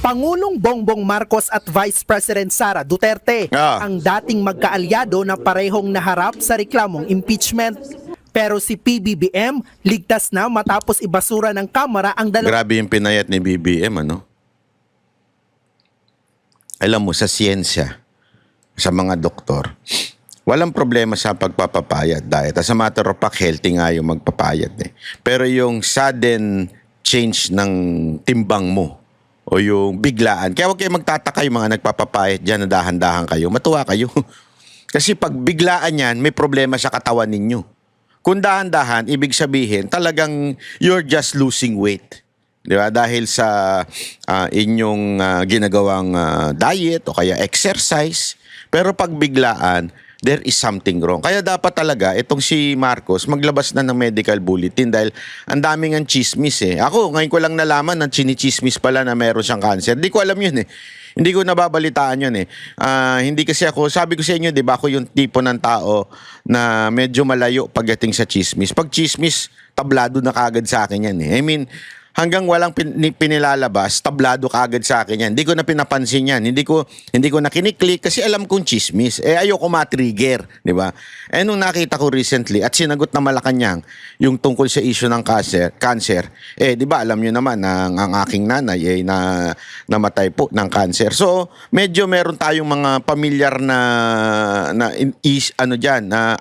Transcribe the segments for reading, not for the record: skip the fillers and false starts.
Pangulong Bongbong Marcos at Vice President Sara Duterte ang dating magkaalyado na parehong naharap sa reklamong impeachment. Pero si PBBM ligtas na matapos ibasura ng Kamara ang dalawang... Grabe yung pinayat ni BBM, ano? Alam mo, sa siyensya, sa mga doktor, walang problema sa pagpapapayat diet. As a matter of fact, healthy nga yung magpapayat eh. Pero yung sudden change ng timbang mo, o yung biglaan. Kaya huwag kayo magtataka yung mga nagpapapayat dyan na dahan-dahan kayo. Matuwa kayo. Kasi pag biglaan yan, may problema sa katawan ninyo. Kung dahan-dahan, ibig sabihin, talagang you're just losing weight. Di ba? Dahil sa inyong ginagawang diet o kaya exercise. Pero pag biglaan, there is something wrong. Kaya dapat talaga, itong si Marcos, maglabas na ng medical bulletin dahil ang daming ang chismis eh. Ako, ngayon ko lang nalaman na chinichismis pala na meron siyang cancer. Hindi ko alam yun eh. Hindi ko nababalitaan yun eh. Hindi kasi ako, sabi ko sa inyo, di ba ako yung tipo ng tao na medyo malayo pagdating sa chismis. Pag chismis, tablado na kagad sa akin yan eh. I mean, hanggang walang pinilalabas, tablado kaagad sa akin yan. Hindi ko na pinapansin yan. Hindi ko na kiniklik kasi alam kong chismis. Eh ayoko ma-trigger, di ba? Eh nung nakita ko recently at sinagot na Malacanang yung tungkol sa issue ng cancer, eh di ba alam niyo naman na ang aking nanay ay namatay po ng cancer. So, medyo meron tayong mga pamilyar na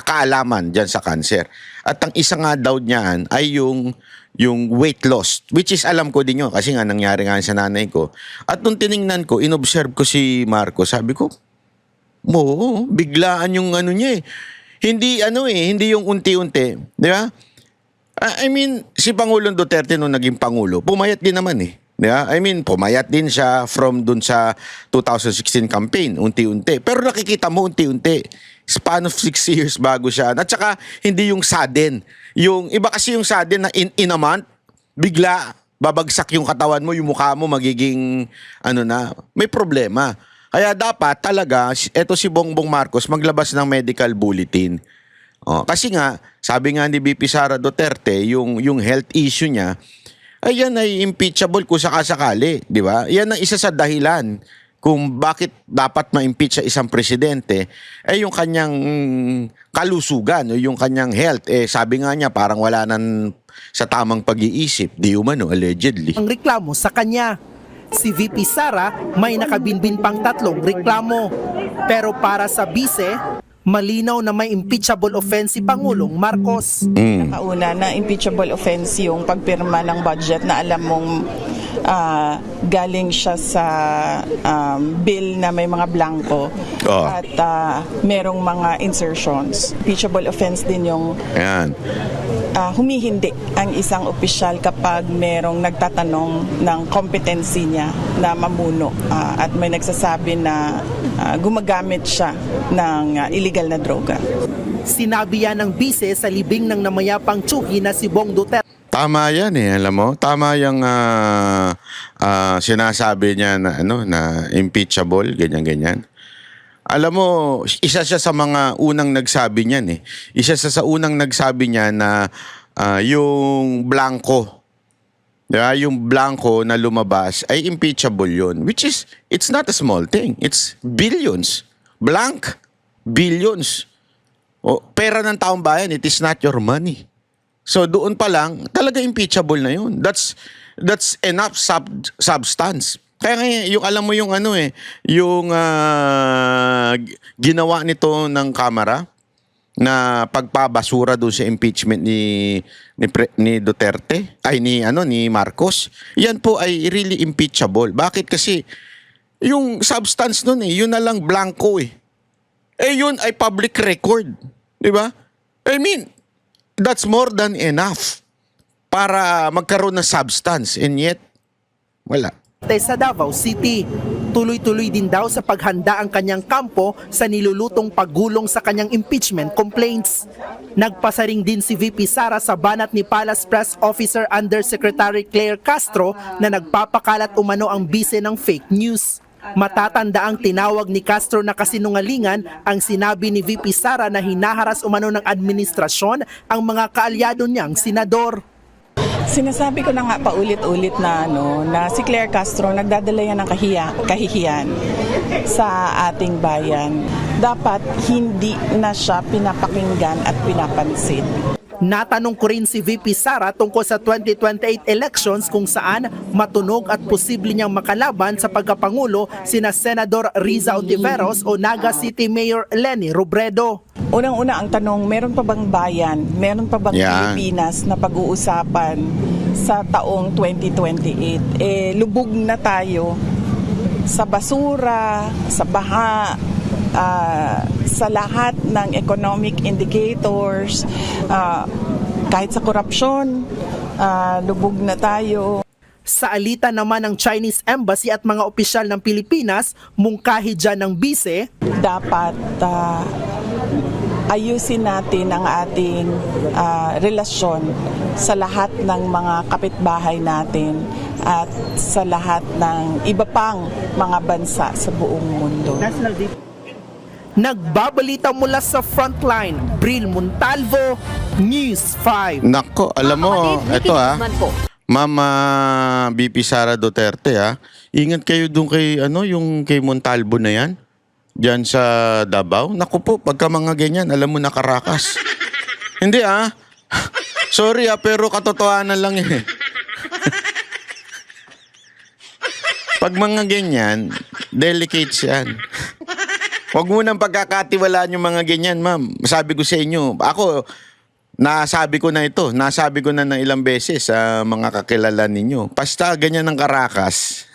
kaalaman diyan sa cancer. At ang isa nga daw niyan ay yung weight loss, which is alam ko din yun kasi nga nangyari nga sa nanay ko. At nung tiningnan ko, inobserve ko si Marco, sabi ko, biglaan yung ano niya eh. Hindi yung unti-unti, di ba? I mean, si Pangulong Duterte nung naging Pangulo, pumayat din naman eh. Di ba? I mean, pumayat din siya from dun sa 2016 campaign, unti-unti. Pero nakikita mo unti-unti. Span of 6 years bago siya. At saka, hindi yung sudden. Yung iba kasi yung sudden na in a month, bigla, babagsak yung katawan mo, yung mukha mo magiging, may problema. Kaya dapat talaga, eto si Bongbong Marcos, maglabas ng medical bulletin. Kasi nga, sabi nga ni VP Sara Duterte, yung health issue niya, ayan ay impeachable kung sakasakali, di ba? Yan ang isa sa dahilan kung bakit dapat ma-impeach sa isang presidente, yung kanyang kalusugan o yung kanyang health. Sabi nga niya parang wala nang sa tamang pag-iisip, di umano, allegedly. Ang reklamo sa kanya. Si VP Sara may nakabinbin pang 3 reklamo. Pero para sa bise, malinaw na may impeachable offense si Pangulong Marcos. Nakauna na impeachable offense yung pagpirma ng budget na alam mong galing siya sa bill na may mga blanco at merong mga insertions. Impeachable offense din yung humihindi ang isang opisyal kapag merong nagtatanong ng competency niya na mamuno at may nagsasabi na gumagamit siya ng illegal na droga. Sinabi yan ng bise sa libing ng namayapang tsuhi na si Bong Duterte. Tama yan eh, alam mo? Tama yung sinasabi niya na, na impeachable, ganyan-ganyan. Alam mo, isa siya sa mga unang nagsabi niyan eh. Isa siya sa unang nagsabi niya na yung blanco, diba? Yung blanco na lumabas ay impeachable yun. Which is, it's not a small thing. It's billions. Blank, billions. Pera ng taong bayan, it is not your money. So doon pa lang, talaga impeachable na yun. That's enough substance. Kaya ngayon, yung alam mo yung yung ginawa nito ng Kamara na pagpabasura doon sa impeachment ni Duterte, ni Marcos. Yan po ay really impeachable. Bakit? Kasi yung substance nun yun na lang blanco eh. Yun ay public record. Di ba? I mean, that's more than enough para magkaroon ng substance and yet, wala. Sa Davao City, tuloy-tuloy din daw sa paghanda ang kanyang kampo sa nilulutong paggulong sa kanyang impeachment complaints. Nagpasaring din si VP Sara sa banat ni Palace Press Officer Undersecretary Claire Castro na nagpapakalat umano ang bise ng fake news. Matatanda ang tinawag ni Castro na kasinungalingan ang sinabi ni VP Sara na hinaharas umano ng administrasyon ang mga kaalyado niyang senador. Sinasabi ko na nga paulit-ulit na na si Claire Castro nagdadala yan ng kahihiyan sa ating bayan. Dapat hindi na siya pinapakinggan at pinapansin. Natanong ko rin si VP Sara tungkol sa 2028 elections kung saan matunog at posible niyang makalaban sa pagkapangulo sina Senador Riza Ontiveros o Naga City Mayor Leni Robredo. Unang-una ang tanong, meron pa bang bayan, meron pa bang Pilipinas na pag-uusapan sa taong 2028? Lubog na tayo sa basura, sa baha, sa lahat ng economic indicators, kahit sa korupsyon, lubog na tayo. Sa alitan naman ng Chinese Embassy at mga opisyal ng Pilipinas, mungkahi dyan ng bise, dapat ayusin natin ang ating relasyon sa lahat ng mga kapitbahay natin at sa lahat ng iba pang mga bansa sa buong mundo. Nagbabalita mula sa Frontline, Bril Montalvo, News 5. Nako, alam mo, eto Mama BP Sara Duterte ingat kayo dun kay yung kay Montalvo na yan. Diyan sa Davao. Naku po, pagka mga ganyan, alam mo nakarakas. Hindi Sorry pero katotohanan lang eh. Pag mga ganyan, delicates yan. Huwag mo nang pagkakatiwalaan yung mga ganyan, ma'am. Sabi ko sa inyo, ako, nasabi ko na ito. Nasabi ko na ng ilang beses sa mga kakilala ninyo. Basta ganyan ng karakas.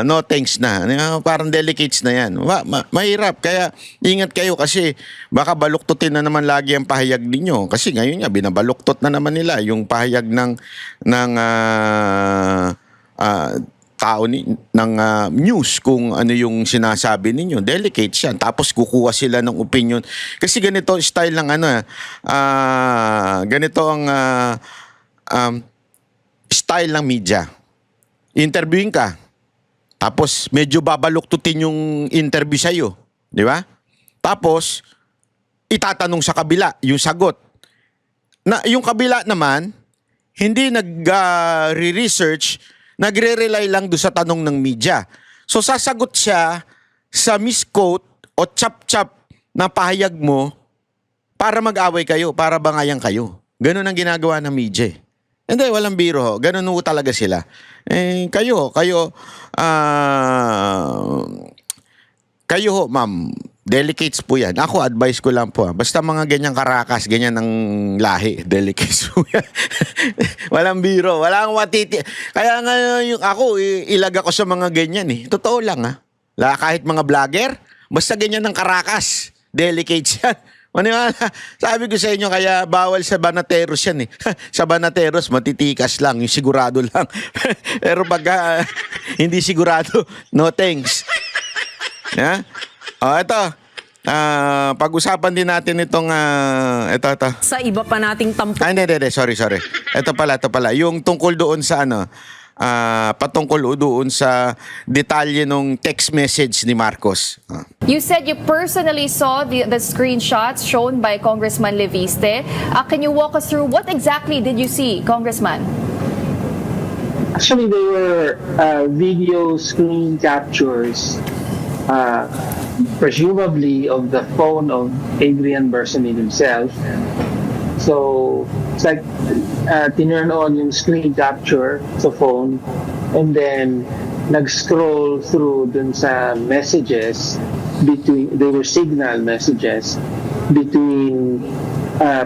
No thanks na. Parang delicates na yan. Mahirap. Kaya ingat kayo kasi baka baluktutin na naman lagi ang pahayag ninyo. Kasi ngayon nga, binabaluktot na naman nila yung pahayag ng tao ng news kung ano yung sinasabi ninyo. Delicate siya. Tapos kukuha sila ng opinion. Kasi ganito style ng ganito ang style ng media. Interviewing ka. Tapos medyo babaluktutin yung interview sa'yo. Di ba? Tapos itatanong sa kabila yung sagot. Na yung kabila naman hindi nag-research, nagre-rely lang doon sa tanong ng media. So sasagot siya sa misquote o chap-chap na pahayag mo para mag-away kayo, para bangayan kayo. Ganun ang ginagawa ng media. Hindi, walang biro ho. Ganun ho talaga sila. Kayo ho, ma'am, delicates po yan. Ako, advice ko lang po. Basta mga ganyang karakas, ganyan ng lahi, delicates po yan. Walang biro, walang watiti. Kaya nga ako, ilag ako sa mga ganyan eh. Totoo lang kahit mga vlogger, basta ganyan ng karakas, delicates yan. Maniwala, sabi ko sa inyo, kaya bawal sa Banateros yan eh. Sa Banateros, matitikas lang, yung sigurado lang. Pero pag hindi sigurado, no thanks. Ito. Pag-usapan din natin itong ito. Sa iba pa nating tampo. Hindi. Sorry. Ito pala. Yung tungkol doon sa patungkol doon sa detalye ng text message ni Marcos. You said you personally saw the screenshots shown by Congressman Leviste. Can you walk us through what exactly did you see, Congressman? Actually, they were video screen captures, presumably of the phone of Adrian Bersamin himself. So it's like tinurn on yung screen capture sa phone and then nag-scroll through dun sa messages they were signal messages between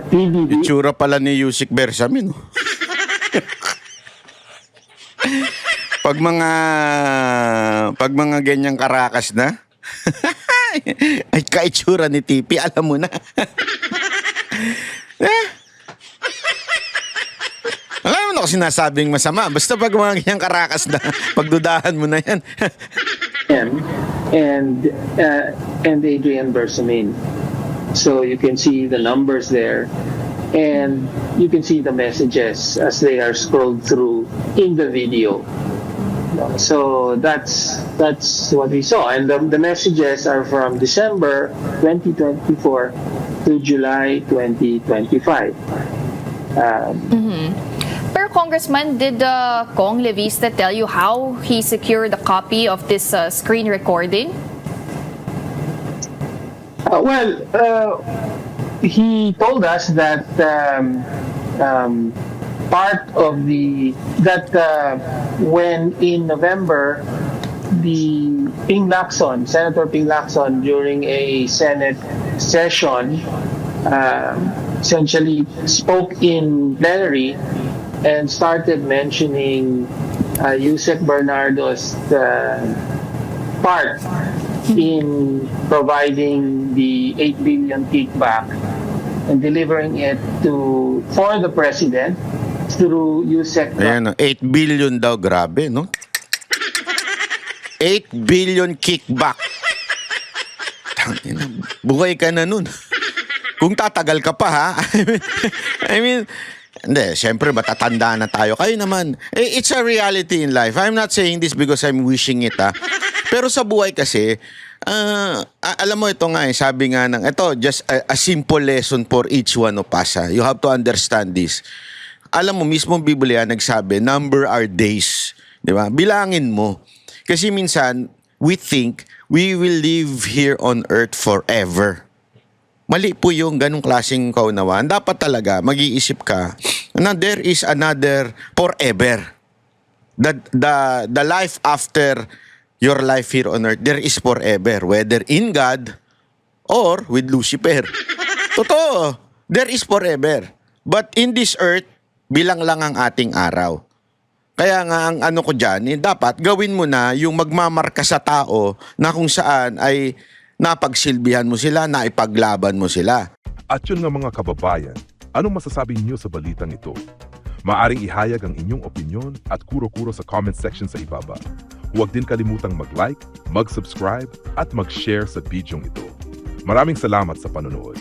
PBB. Itsura pala ni Yusik Bersamin. Pag mga ganyang karakas na, ay kaitsura ni TP, alam mo na. Alam mo na ako sinasabing masama. Basta pag mga ganyang karakas na, pagdudahan mo na yan. and Adrian Bersamin. So you can see the numbers there. And you can see the messages as they are scrolled through in the video. So that's what we saw. And the messages are from December 2024 to July 2025. Pero Congressman, did Cong Leviste tell you how he secured a copy of this screen recording? He told us that part of when in November, Senator Ping Lacson, during a Senate session, essentially spoke in plenary and started mentioning Yusek Bernardo's part in providing the 8 billion kickback and delivering it for the president through Yusek. Ayan, 8 billion daw, grabe, no? 8 billion kickback. Tangina, buhay ka na nun. Kung tatagal ka pa, ha? I mean, hindi, syempre, matatanda na tayo. Kayo naman, it's a reality in life. I'm not saying this because I'm wishing it, ha? Pero sa buhay kasi, alam mo ito nga sabi nga ito, just a simple lesson for each one of us, ha? You have to understand this. Alam mo, mismo Biblia nagsabi, number our days. Di ba? Bilangin mo. Kasi minsan, we think we will live here on earth forever. Mali po yung ganong klaseng kaunawaan. Dapat talaga mag-iisip ka na there is another forever. The life after your life here on earth, there is forever. Whether in God or with Lucifer. Totoo, there is forever. But in this earth, bilang lang ang ating araw. Kaya nga ang ano ko dyan, dapat gawin mo na yung magmamarka sa tao na kung saan ay napagsilbihan mo sila, naipaglaban mo sila. At yun nga mga kababayan, anong masasabi niyo sa balitang ito? Maaring ihayag ang inyong opinyon at kuro-kuro sa comment section sa ibaba. Huwag din kalimutang mag-like, mag-subscribe at mag-share sa bidyong ito. Maraming salamat sa panonood.